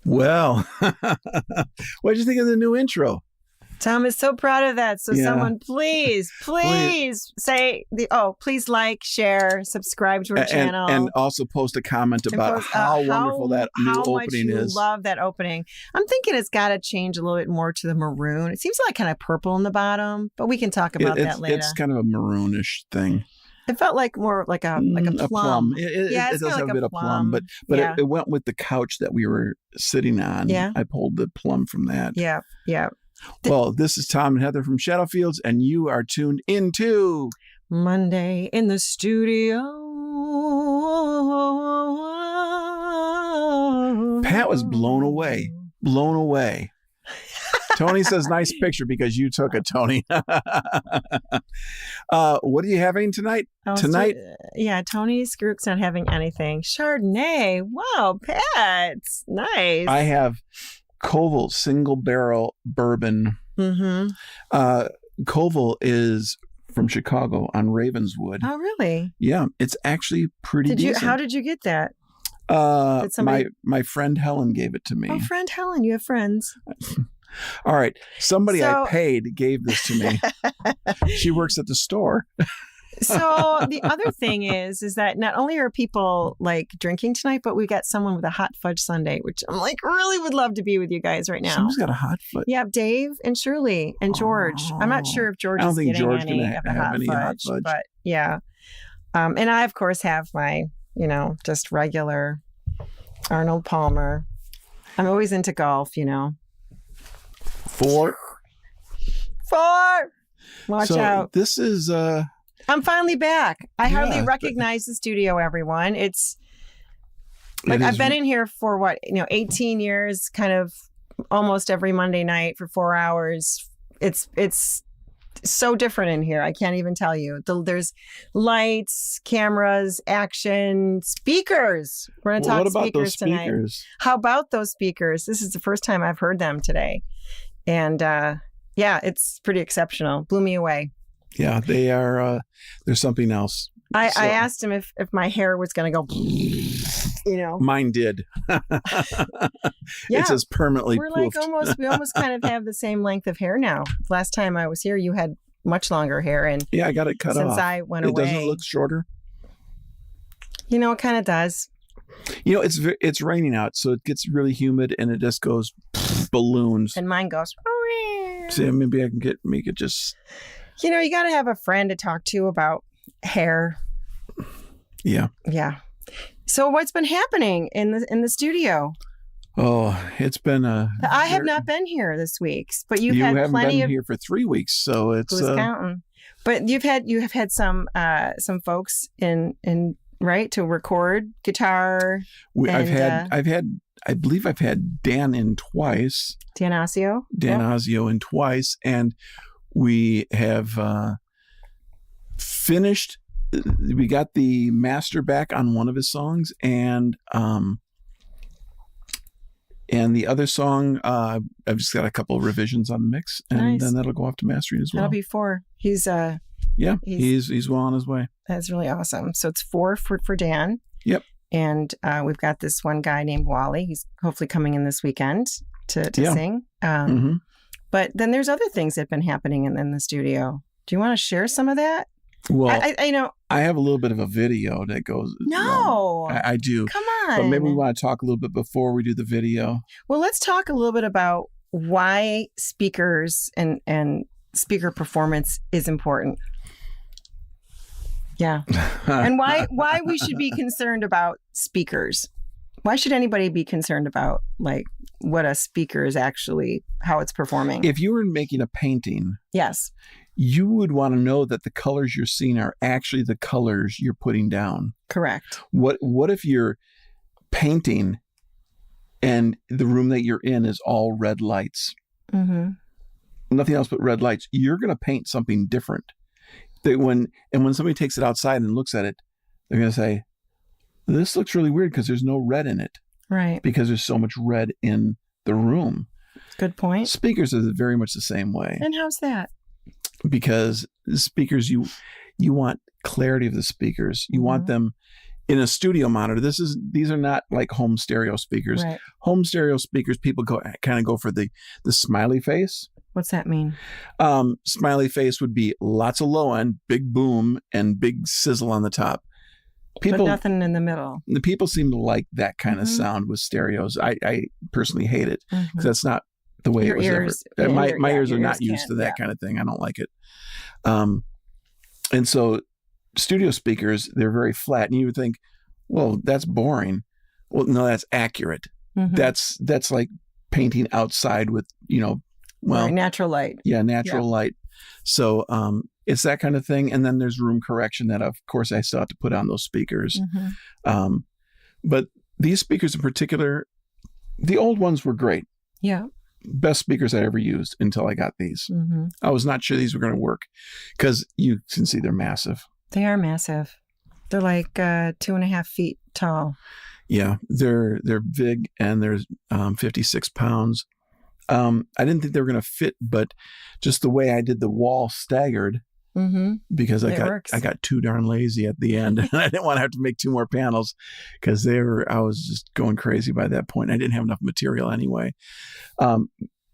Well, what did you think of the new intro? Tom is so proud of that. So Yeah. someone please say please like, share, subscribe to our channel. And also post a comment about how wonderful that new opening is. Love that opening. I'm thinking it's got to change a little bit more to the maroon. It seems like kind of purple in the bottom, but we can talk about that later. It's kind of a maroonish thing. It felt like more like a plum. It does have a bit of plum, but it went with the couch that we were sitting on. Yeah. I pulled the plum from that. Yeah. Yeah. Well, this is Tom and Heather from Shadowfields, and you are tuned into Monday in the studio. Pat was blown away. Blown away. Tony says, nice picture because you took it, Tony. What are you having tonight? Tonight? Tony Skrook's not having anything. Chardonnay. Wow, Pat. Nice. I have Koval single barrel bourbon. Mm-hmm. Koval is from Chicago on Ravenswood. Oh, really? Yeah, it's actually pretty decent. How did you get that? My friend Helen gave it to me. Oh, friend Helen, you have friends. All right. Somebody I paid gave this to me. She works at the store. So the other thing is that not only are people like drinking tonight, but we got someone with a hot fudge sundae, which I'm like really would love to be with you guys right now. Someone's got a hot fudge. Yeah, Dave and Shirley and George. I'm not sure if George is getting any of the hot fudge, but yeah. And I of course have my, just regular Arnold Palmer. I'm always into golf, 4. Watch out. This is I'm finally back. I hardly recognize the studio, everyone. It's like I've been in here for 18 years, kind of almost every Monday night for 4 hours. It's so different in here. I can't even tell you. There's lights, cameras, action, speakers. We're going to talk speakers tonight. How about those speakers? This is the first time I've heard them today. And it's pretty exceptional. Blew me away. Yeah, they are. There's something else. I asked him if my hair was going to go, Mine did. It's just permanently We're poofed. we almost kind of have the same length of hair now. Last time I was here, you had much longer hair. And yeah, I got it cut off. Since I went away. It doesn't look shorter? It kind of does. It's raining out, so it gets really humid and it just goes balloons. And mine goes. See, maybe I can make it just... you got to have a friend to talk to about hair. Yeah. Yeah. So what's been happening in the studio? Oh, it's been I have not been here this week, but you haven't been here for 3 weeks, so it's who's counting. But you have had some folks in right to record guitar. I believe I've had Dan in twice. Dan Asio in twice, and we have finished. We got the master back on one of his songs, and the other song, I've just got a couple of revisions on the mix, and then that'll go off to mastering as well. That'll be 4. He's well on his way. That's really awesome. So it's 4 for Dan. Yep. And we've got this one guy named Wally. He's hopefully coming in this weekend to sing. But then there's other things that have been happening in the studio. Do you want to share some of that? Well, I have a little bit of a video that goes. No, I do. Come on. But maybe we want to talk a little bit before we do the video. Well, let's talk a little bit about why speakers and speaker performance is important. Yeah. And why we should be concerned about speakers. Why should anybody be concerned about what a speaker is actually, how it's performing? If you were making a painting, yes, you would want to know that the colors you're seeing are actually the colors you're putting down. Correct. What if you're painting and the room that you're in is all red lights? Mm-hmm. Nothing else but red lights. You're going to paint something different. When somebody takes it outside and looks at it, they're going to say, this looks really weird because there's no red in it. Right. Because there's so much red in the room. Good point. Speakers are very much the same way. And how's that? Because speakers, you want clarity of the speakers. You want them in a studio monitor, these are not like home stereo speakers. Right. Home stereo speakers, people kind of go for the smiley face. What's that mean? Smiley face would be lots of low end, big boom, and big sizzle on the top. But nothing in the middle. The people seem to like that kind of sound with stereos. I personally hate it because that's not the way Your it was ears, ever. My ears are your not ears used to that can't, kind of thing. I don't like it. And so studio speakers, they're very flat, and you would think, well, that's boring. Well, no, that's accurate. That's like painting outside with, right, natural light. Yeah, natural light. So it's that kind of thing. And then there's room correction that, of course, I still have to put on those speakers. But these speakers in particular, the old ones were great. Yeah. Best speakers I ever used until I got these. I was not sure these were going to work because you can see they're massive. They are massive. They're like 2.5 feet tall. Yeah, they're big, and they're 56 pounds. I didn't think they were going to fit, but just the way I did the wall staggered, because I got too darn lazy at the end, and I didn't want to have to make 2 more panels because I was just going crazy by that point. I didn't have enough material anyway.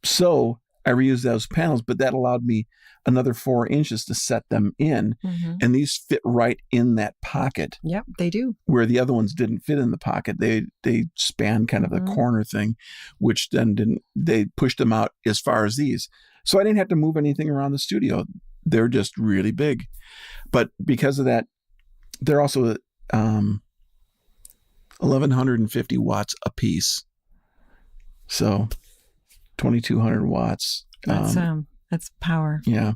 So I reused those panels, but that allowed me another 4 inches to set them in, and these fit right in that pocket. Yep, they do. Where the other ones didn't fit in the pocket. They span kind of the corner thing, which then they pushed them out as far as these. So I didn't have to move anything around the studio. They're just really big. But because of that, they're also 1,150 watts a piece. So 2,200 watts. That's power. Yeah.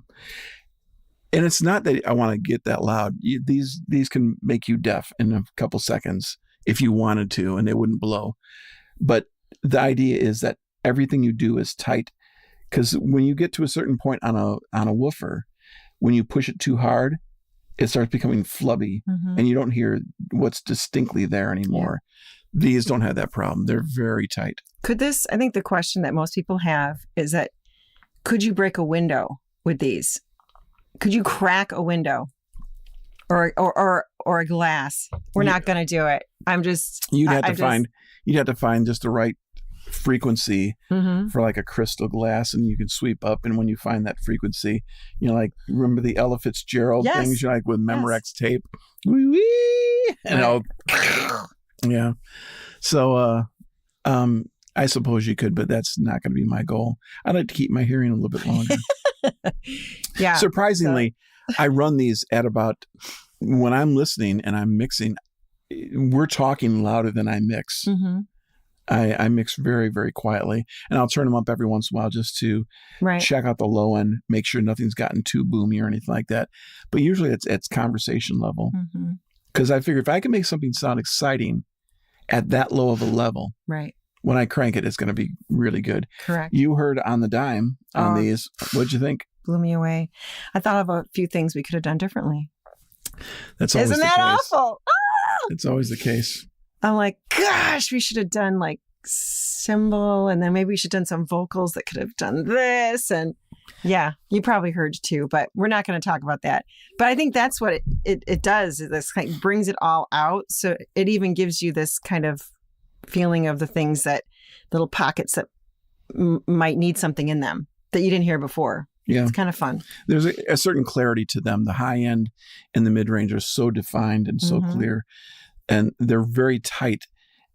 And it's not that I want to get that loud. These can make you deaf in a couple seconds if you wanted to, and they wouldn't blow. But the idea is that everything you do is tight, because when you get to a certain point on a woofer, when you push it too hard, it starts becoming flubby, and you don't hear what's distinctly there anymore. Yeah. These don't have that problem. They're very tight. I think the question that most people have is that, could you break a window with these? Could you crack a window or a glass? We're not going to do it. You'd have to find just the right frequency for like a crystal glass, and you can sweep up. And when you find that frequency, like, remember the Ella Fitzgerald things, like with Memorex tape, and yeah. So, I suppose you could, but that's not going to be my goal. I'd like to keep my hearing a little bit longer. Yeah. Surprisingly, I run these at about, when I'm listening and I'm mixing, we're talking louder than I mix. I mix very, very quietly, and I'll turn them up every once in a while just to check out the low end, make sure nothing's gotten too boomy or anything like that. But usually it's conversation level, because I figure if I can make something sound exciting at that low of a level, when I crank it, it's going to be really good. Correct. You heard on the dime on these. What'd you think? Blew me away. I thought of a few things we could have done differently. Isn't that awful? Oh! It's always the case. I'm like, gosh, we should have done like cymbal, and then maybe we should have done some vocals that could have done this. And yeah, you probably heard too, but we're not going to talk about that. But I think that's what it does. This kind of brings it all out. So it even gives you this kind of feeling of the things that little pockets that might need something in them that you didn't hear before. Yeah. It's kind of fun. There's a certain clarity to them. The high end and the mid range are so defined and so clear, and they're very tight,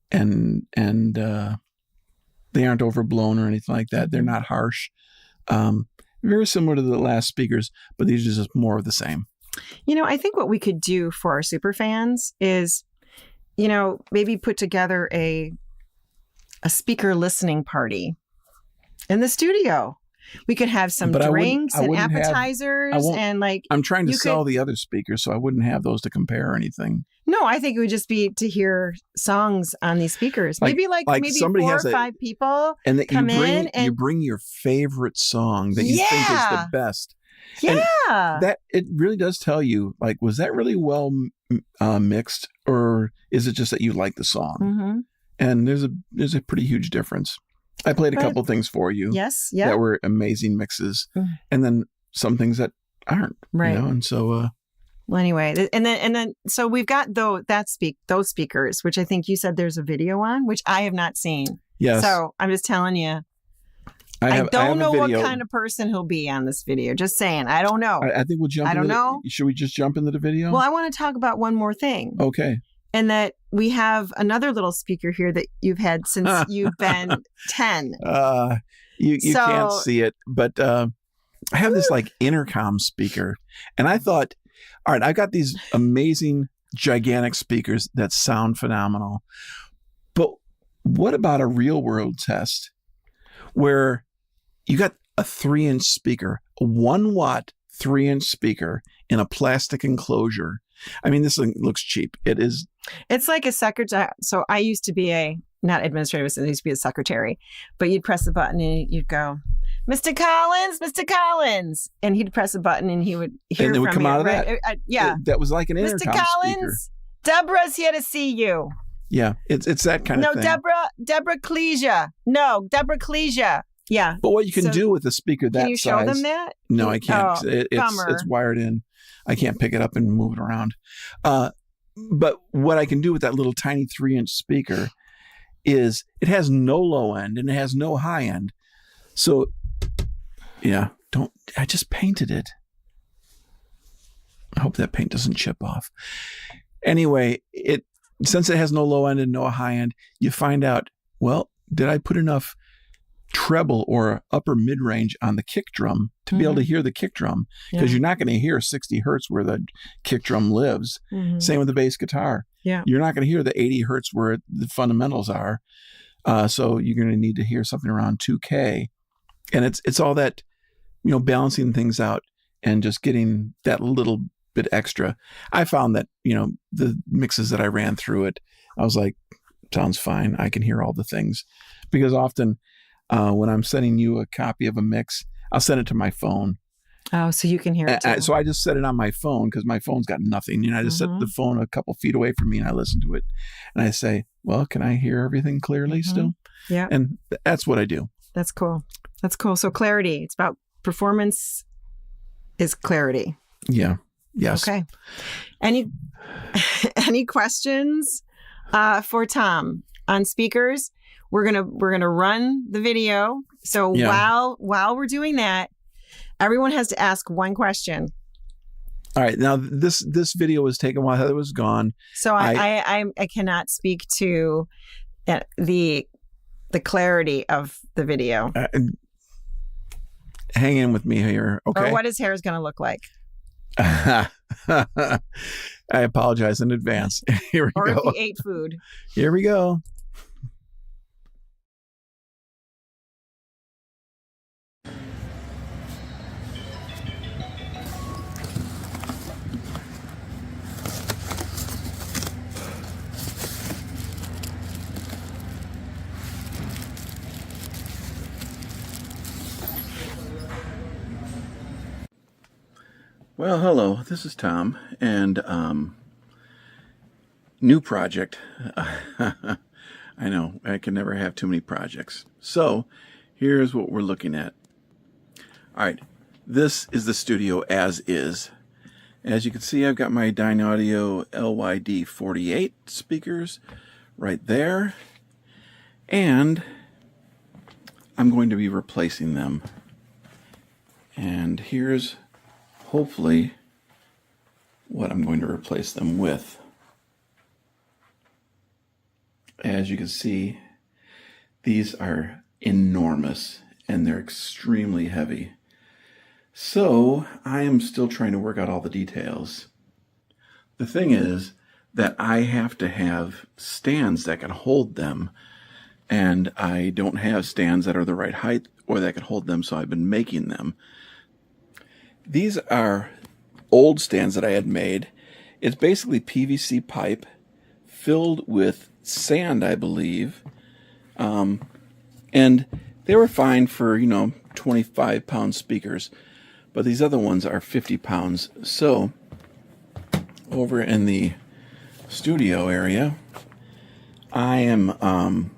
and they aren't overblown or anything like that. They're not harsh. Very similar to the last speakers, but these are just more of the same. I think what we could do for our super fans is, maybe put together a speaker listening party in the studio. We could have some drinks and appetizers and like. I'm trying to sell the other speakers, so I wouldn't have those to compare or anything. No, I think it would just be to hear songs on these speakers. Maybe 4 or 5 people and come in and you bring your favorite song that you think is the best. Yeah, and that it really does tell you, like, was that really well mixed, or is it just that you like the song? And there's a pretty huge difference. I played a couple things for you. Yes. Yeah. That were amazing mixes. And then some things that aren't. Right. And so Well, anyway, and then, so we've got those speakers, which I think you said there's a video on, which I have not seen. Yes. So I'm just telling you, I don't know what kind of person he'll be on this video. Just saying, I don't know. I think we'll jump. I don't know. Should we just jump into the video? Well, I want to talk about one more thing. Okay. And that we have another little speaker here that you've had since you've been 10. You can't see it, but I have this like intercom speaker, and I thought, all right, I got these amazing, gigantic speakers that sound phenomenal, but what about a real world test where you got a 3-inch speaker, a 1 watt 3-inch speaker in a plastic enclosure? I mean, this thing looks cheap. It is. It's like a secretary. So I used to be not administrative assistant, I used to be a secretary, but you'd press the button and you'd go, Mr. Collins. And he'd press a button and he would hear and it from would come you, out of right? that. Yeah. That was like an intercom Mr. Collins, speaker. Deborah's here to see you. Yeah, it's that kind of thing. No, Deborah Clesia. No, Deborah Clesia. Yeah. But what you can do with a speaker that size. Can you show them that? No, I can't. Oh, it's wired in. I can't pick it up and move it around. But what I can do with that little tiny 3-inch speaker is it has no low end and it has no high end. So, yeah, I just painted it. I hope that paint doesn't chip off. Anyway, since it has no low end and no high end, you find out, well, did I put enough treble or upper mid range on the kick drum to be able to hear the kick drum? Because you're not going to hear 60 hertz where the kick drum lives. Same with the bass guitar. Yeah. You're not going to hear the 80 hertz where the fundamentals are. So you're going to need to hear something around 2K. And it's all that, balancing things out and just getting that little bit extra. I found that, the mixes that I ran through it, I was like, sounds fine. I can hear all the things. Because often when I'm sending you a copy of a mix, I'll send it to my phone. Oh, so you can hear it too. So I just set it on my phone because my phone's got nothing. I just set the phone a couple feet away from me and I listen to it. And I say, well, can I hear everything clearly still? Yeah. And that's what I do. That's cool. So clarity. It's about performance is clarity. Yeah. Yes. Okay. Any questions for Tom on speakers? We're gonna run the video. So while we're doing that, everyone has to ask one question. All right. Now this video was taken while Heather was gone. So I cannot speak to the clarity of the video. Hang in with me here, okay? Or what his hair is going to look like. I apologize in advance. Here we go. Or if he ate food. Here we go. Well, hello, this is Tom, and new project. I know, I can never have too many projects. So, here's what we're looking at. All right, this is the studio as is. As you can see, I've got my Dynaudio LYD48 speakers right there, and I'm going to be replacing them. And here's hopefully what I'm going to replace them with. As you can see, these are enormous and they're extremely heavy. So I am still trying to work out all the details. The thing is that I have to have stands that can hold them, and I don't have stands that are the right height or that can hold them, so I've been making them. These are old stands that I had made. It's basically PVC pipe filled with sand, I believe. And they were fine for, 25-pound speakers. But these other ones are 50 pounds. So, over in the studio area, I am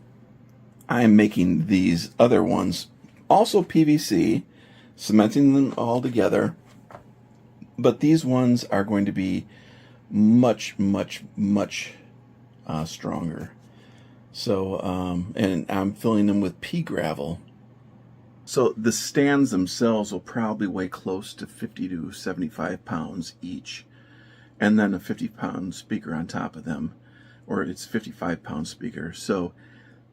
making these other ones, also PVC, cementing them all together, But these ones are going to be much, much, much stronger. So, and I'm filling them with pea gravel. So the stands themselves will probably weigh close to 50 to 75 pounds each. And then a 50-pound speaker on top of them. Or it's 55-pound speaker. So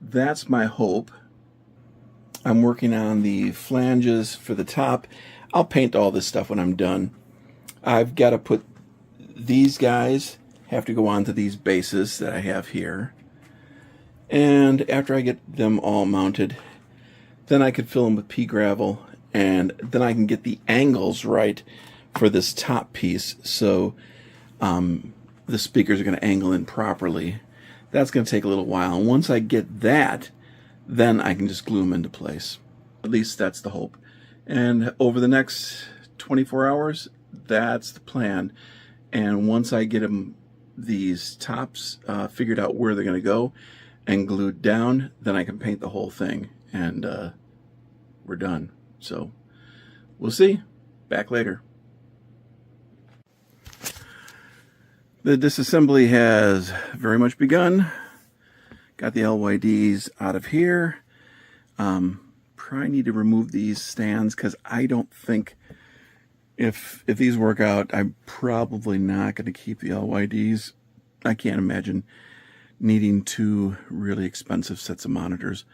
that's my hope. I'm working on the flanges for the top. I'll paint all this stuff when I'm done. I've got to put these guys have to go onto these bases that I have here. And after I get them all mounted, then I could fill them with pea gravel, and then I can get the angles right for this top piece. So the speakers are going to angle in properly. That's going to take a little while. And once I get that, then I can just glue them into place. At least that's the hope. And over the next 24 hours, that's the plan. And once I get these tops figured out where they're going to go and glued down, then I can paint the whole thing. And we're done. So we'll see. Back later. The disassembly has very much begun. Got the LYDs out of here. Probably need to remove these stands because I don't think if these work out, I'm probably not going to keep the LYDs. I can't imagine needing two really expensive sets of monitors.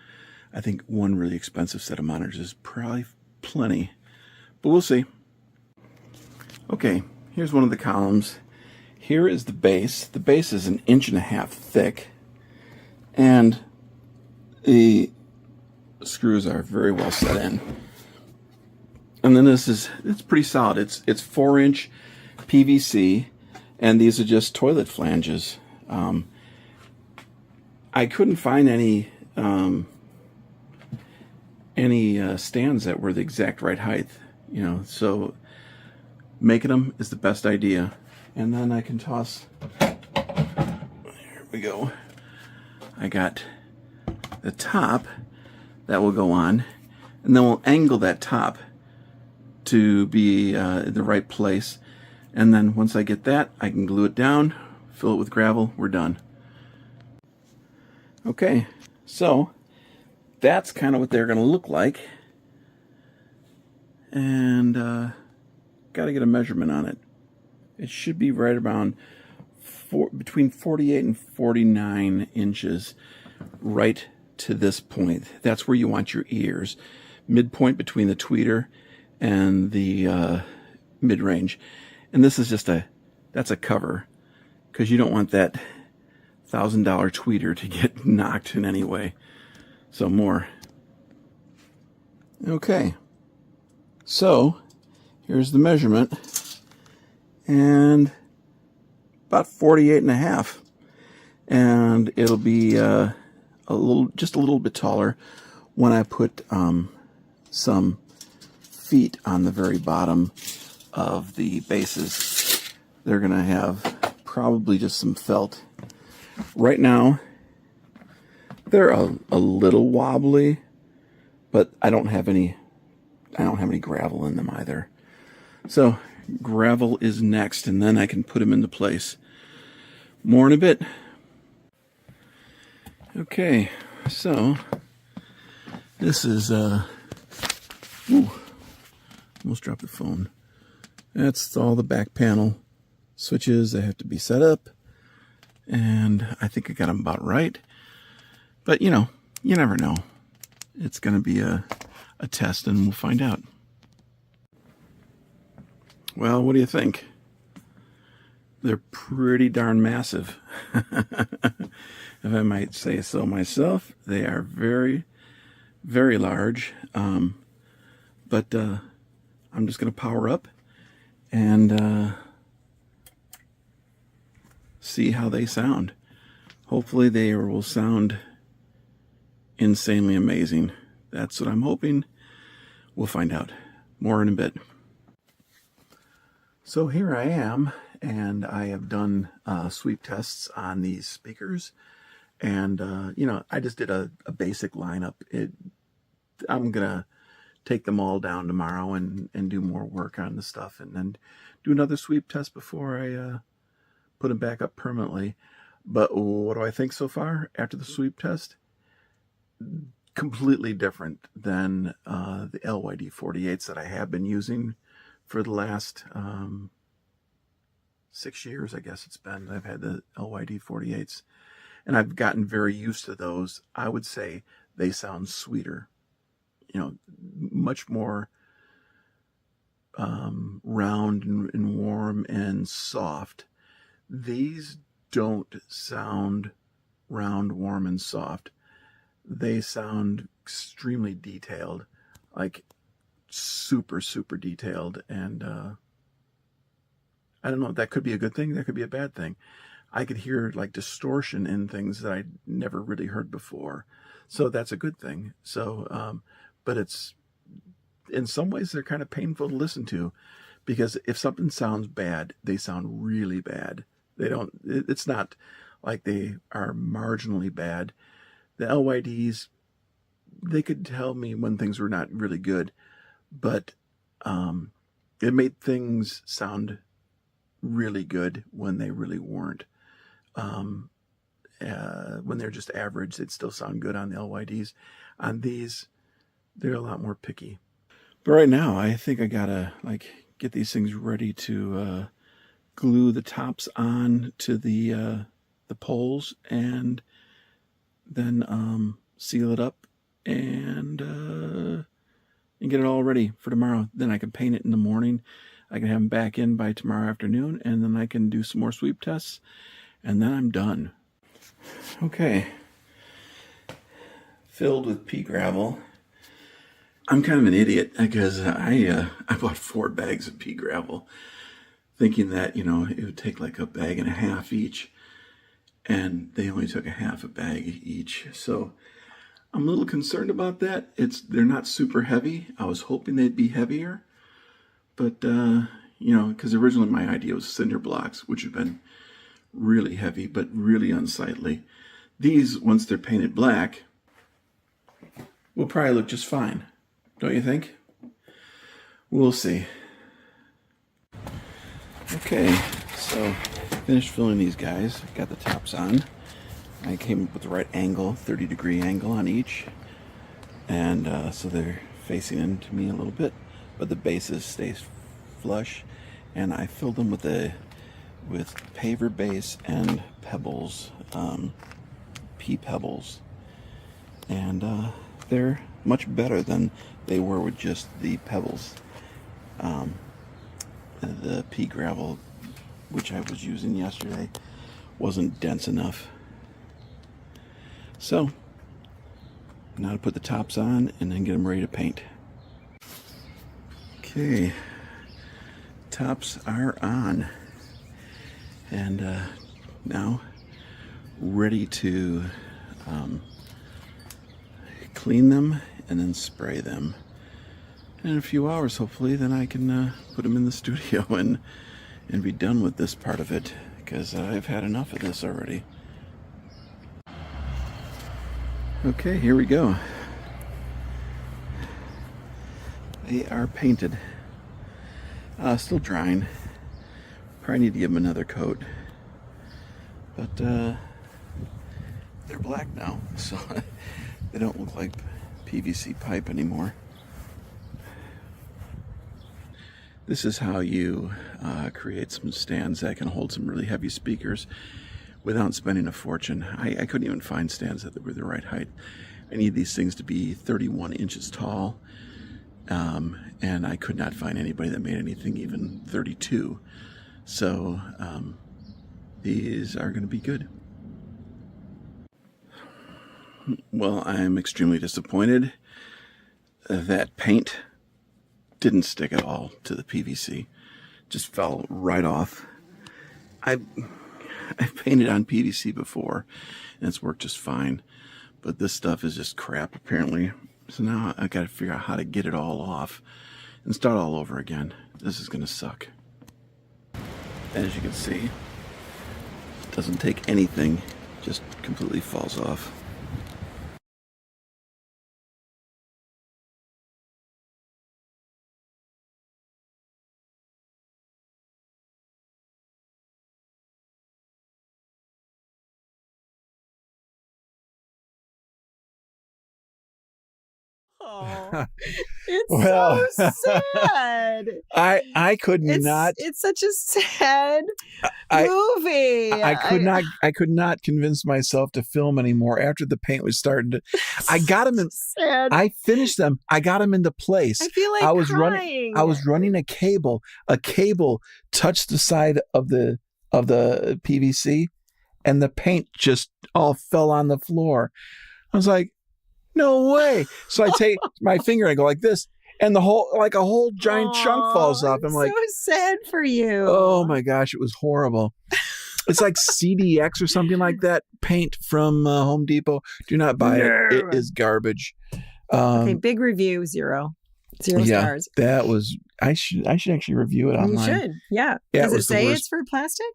I think one really expensive set of monitors is probably plenty, but we'll see. Okay, here's one of the columns. Here is the base. The base is 1.5 inches thick, and the screws are very well set in. And then it's pretty solid. It's 4-inch PVC, and these are just toilet flanges. I couldn't find any stands that were the exact right height, so making them is the best idea. And then I can toss, there we go. I got the top that will go on, and then we'll angle that top to be in the right place. And then once I get that, I can glue it down, fill it with gravel, we're done. Okay, so that's kind of what they're going to look like. And got to get a measurement on it. It should be right around between 48 and 49 inches right to this point. That's where you want your ears. Midpoint between the tweeter and the mid-range. And this is just that's a cover, because you don't want that $1,000 tweeter to get knocked in any way. So more. Okay. So here's the measurement. And about 48.5, and it'll be just a little bit taller when I put some feet on the very bottom of the bases. They're gonna have probably just some felt. Right now they're a little wobbly, but I don't have any gravel in them either. So gravel is next, and then I can put them into place. More in a bit. Okay, so this is almost dropped the phone. That's all the back panel switches that have to be set up, and I think I got them about right. But you never know. It's going to be a test, and we'll find out. Well, what do you think? They're pretty darn massive. If I might say so myself, they are very, very large. But I'm just going to power up and see how they sound. Hopefully they will sound insanely amazing. That's what I'm hoping. We'll find out. More in a bit. So here I am, and I have done sweep tests on these speakers, and I just did a basic lineup. I'm gonna take them all down tomorrow and do more work on the stuff, and then do another sweep test before I put them back up permanently. But what do I think so far after the sweep test? Completely different than the LYD 48s that I have been using for the last 6 years, I guess it's been. I've had the LYD 48s, and I've gotten very used to those. I would say they sound sweeter, much more round and warm and soft. These don't sound round, warm, and soft. They sound extremely detailed, like super, super detailed. And I don't know, that could be a good thing, that could be a bad thing. I could hear like distortion in things that I'd never really heard before. So that's a good thing. So, but it's, in some ways, they're kind of painful to listen to, because if something sounds bad, they sound really bad. It's not like they are marginally bad. The LYDs, they could tell me when things were not really good, but it made things sound really good when they really weren't. When they're just average, they'd still sound good on the LYDs. On these, they're a lot more picky. But right now, I think I gotta get these things ready to glue the tops on to the poles, and then seal it up and get it all ready for tomorrow. Then I can paint it in the morning. I can have them back in by tomorrow afternoon, and then I can do some more sweep tests, and then I'm done. Okay. Filled with pea gravel. I'm kind of an idiot because I bought 4 bags of pea gravel, thinking that, it would take like a bag and a half each, and they only took a half a bag each. So I'm a little concerned about that. They're not super heavy. I was hoping they'd be heavier, but because originally my idea was cinder blocks, which have been really heavy but really unsightly. These, once they're painted black, will probably look just fine. Don't you think? We'll see. Okay, so finished filling these guys. Got the tops on. I came up with the right angle, 30-degree angle on each. And so they're facing into me a little bit, but the bases stay flush. And I filled them with paver base and pebbles, pea pebbles. And they're much better than they were with just the pebbles. The pea gravel, which I was using yesterday, wasn't dense enough. So now to put the tops on and then get them ready to paint. Okay, tops are on, and now ready to clean them and then spray them. In a few hours, hopefully, then I can put them in the studio and be done with this part of it, because I've had enough of this already. Okay, here we go. They are painted. Still drying. Probably need to give them another coat. But they're black now, so they don't look like PVC pipe anymore. This is how you create some stands that can hold some really heavy speakers without spending a fortune. I couldn't even find stands that were the right height. I need these things to be 31 inches tall, and I could not find anybody that made anything even 32. So these are going to be good. Well, I'm extremely disappointed that paint didn't stick at all to the PVC. Just fell right off. I've painted on PVC before, and it's worked just fine. But this stuff is just crap, apparently. So now I got to figure out how to get it all off and start all over again. This is going to suck. As you can see, it doesn't take anything, just completely falls off. Oh, it's so sad. I could not. It's such a sad movie. I could not convince myself to film anymore after the paint was starting to. I got them in. Sad. I finished them. I got them into place. I feel like I was crying. I was running a cable. A cable touched the side of the PVC, and the paint just all fell on the floor. I was like, no way. So I take my finger and I go like this, and a whole giant chunk falls off. I'm like, so sad for you. Oh my gosh, it was horrible. It's like CDX or something like that. Paint from Home Depot. Do not buy it. It is garbage. Okay, big review, 0 stars. That was. I should actually review it online. You should. Yeah. Does it say it's for plastic?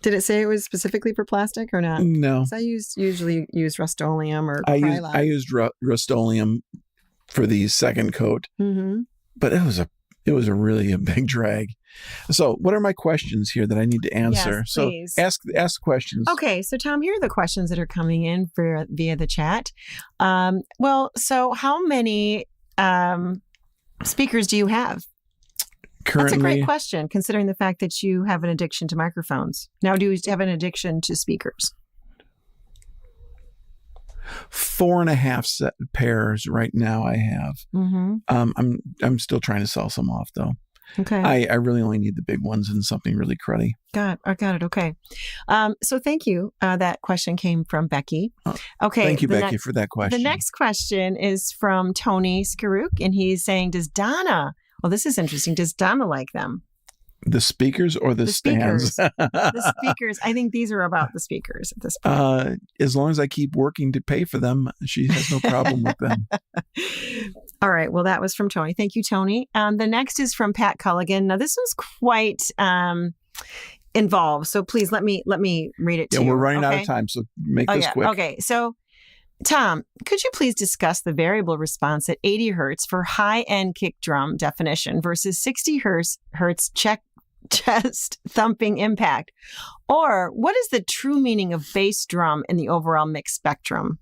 Did it say it was specifically for plastic or not? No. I usually use Rust-Oleum or I used Rust-Oleum for the second coat, but it was a big drag. So, what are my questions here that I need to answer? Yes, please. So, ask questions. Okay, so Tom, here are the questions that are coming in via the chat. So how many speakers do you have? Currently, that's a great question, considering the fact that you have an addiction to microphones. Now, do you have an addiction to speakers? 4.5 pairs right now. I have. I'm still trying to sell some off though. Okay. I really only need the big ones and something really cruddy. I got it. Okay. So thank you. That question came from Becky. Okay. Thank you, Becky, for that question. The next question is from Tony Skaruk, and he's saying, does Donna, well, this is interesting. Does Donna like them? The speakers or the stands? The speakers. I think these are about the speakers at this point. As long as I keep working to pay for them, she has no problem with them. All right. Well, that was from Tony. Thank you, Tony. The next is from Pat Culligan. Now, this was quite involved. So please let me read it to you. Yeah, we're running out of time. So make this quick. Okay. So Tom, could you please discuss the variable response at 80 hertz for high-end kick drum definition versus 60 hertz chest thumping impact? Or what is the true meaning of bass drum in the overall mix spectrum?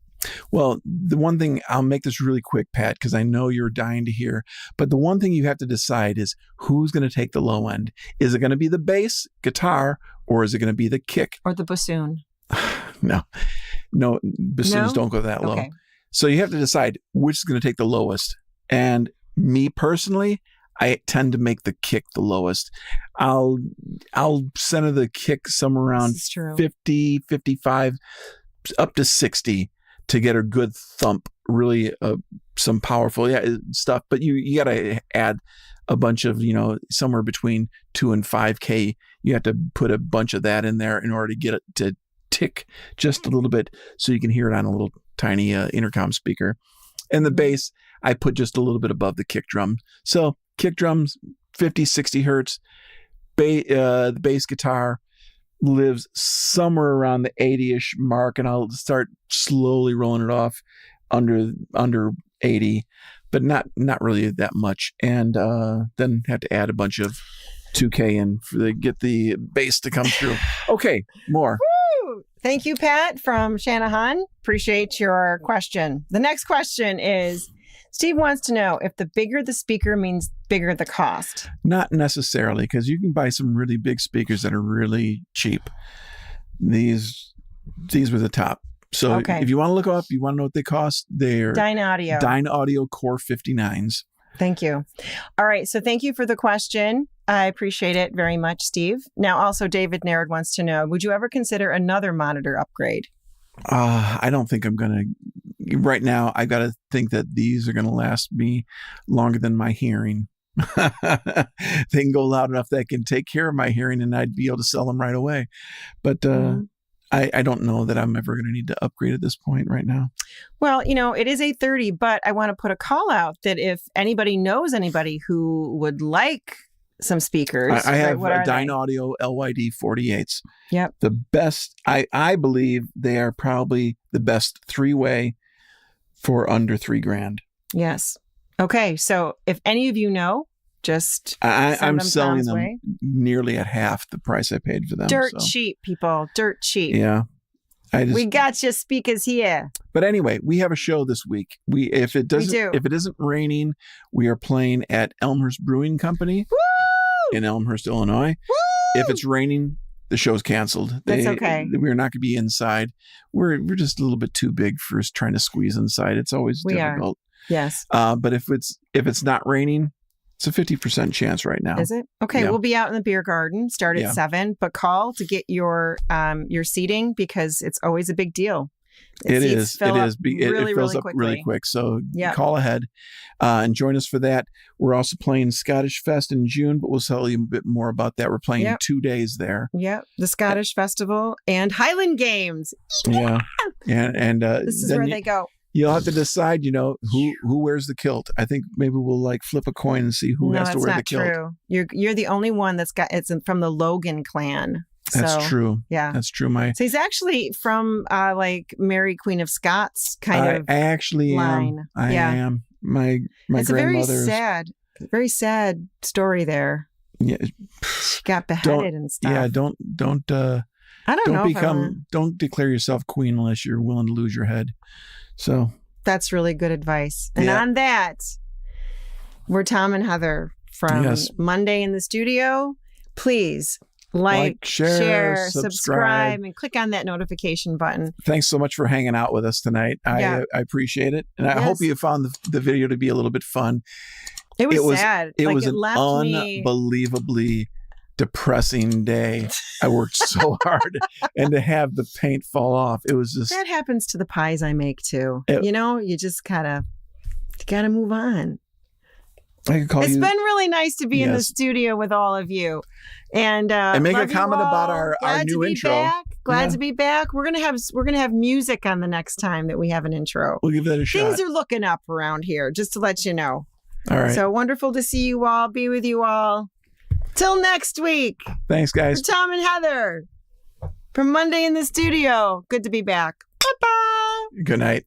Well, the one thing, I'll make this really quick, Pat, because I know you're dying to hear, but the one thing you have to decide is who's going to take the low end. Is it going to be the bass guitar, or is it going to be the kick? Or the bassoon? No, bassoons don't go that low. Okay. So you have to decide which is going to take the lowest. And me personally, I tend to make the kick the lowest. I'll center the kick somewhere around 50, 55, up to 60 to get a good thump, really some powerful stuff. But you got to add a bunch of, somewhere between 2 and 5K. You have to put a bunch of that in there in order to get it to tick just a little bit so you can hear it on a little tiny intercom speaker. And the bass, I put just a little bit above the kick drum. So kick drums, 50, 60 hertz. The bass guitar lives somewhere around the 80-ish mark, and I'll start slowly rolling it off under 80, but not really that much. And then have to add a bunch of 2K in to get the bass to come through. Okay, more. Woo! Thank you, Pat from Shanahan. Appreciate your question. The next question is, Steve wants to know if the bigger the speaker means bigger the cost. Not necessarily, because you can buy some really big speakers that are really cheap. These were the top. So if you want to look up, you want to know what they cost, they're Dynaudio Core 59s. Thank you. All right. So thank you for the question. I appreciate it very much, Steve. Now, also, David Naird wants to know, would you ever consider another monitor upgrade? I don't think I'm going to. Right now, I got to think that these are going to last me longer than my hearing. They can go loud enough that I can take care of my hearing, and I'd be able to sell them right away. But I don't know that I'm ever going to need to upgrade at this point right now. Well, it is 8:30, but I want to put a call out that if anybody knows anybody who would like some speakers. I have Dynaudio LYD 48s. Yep. The best, I believe they are probably the best 3-way for under $3,000. Yes. Okay. So if any of you know, just I'm selling them nearly at half the price I paid for them. Cheap, people. Dirt cheap. Yeah. We got your speakers here. But anyway, we have a show this week. If it isn't raining, we are playing at Elmhurst Brewing Company in Elmhurst, Illinois. Woo! If it's raining, the show's canceled. That's okay. We're not going to be inside. We're just a little bit too big for us trying to squeeze inside. It's always difficult. Yes. But if it's not raining, it's a 50% chance right now. Is it? Okay, We'll be out in the beer garden. Start at 7, but call to get your seating because it's always a big deal. It is. Really, it fills up really quick. So call ahead and join us for that. We're also playing Scottish Fest in June, but we'll tell you a bit more about that. We're playing 2 days there. Yep. The Scottish Festival and Highland Games. Yeah. And this is where they go. You'll have to decide, who wears the kilt. I think maybe we'll flip a coin and see who has to wear the kilt. That's not true. You're the only one it's from the Logan clan. That's true. Yeah. That's true. So he's actually from Mary Queen of Scots kind of I actually line. I am. My it's grandmother's a very sad story there. Yeah. She got beheaded and stuff. Yeah, don't I don't know. Don't declare yourself queen unless you're willing to lose your head. So that's really good advice. And on that, we're Tom and Heather from Monday in the Studio. Please like, share, subscribe, and click on that notification button. Thanks so much for hanging out with us tonight. I appreciate it. And I hope you found the video to be a little bit fun. It was sad. It was an unbelievably depressing day. I worked so hard, and to have the paint fall off, it was just... That happens to the pies I make too. You just gotta move on. It's been really nice to be in the studio with all of you, and make a comment about our new intro. Glad to be back. We're gonna have music on the next time that we have an intro. We'll give that a shot. Things are looking up around here, just to let you know. All right. So wonderful to see you all. Be with you all. Till next week. Thanks, guys. For Tom and Heather from Monday in the Studio. Good to be back. Bye-bye. Good night.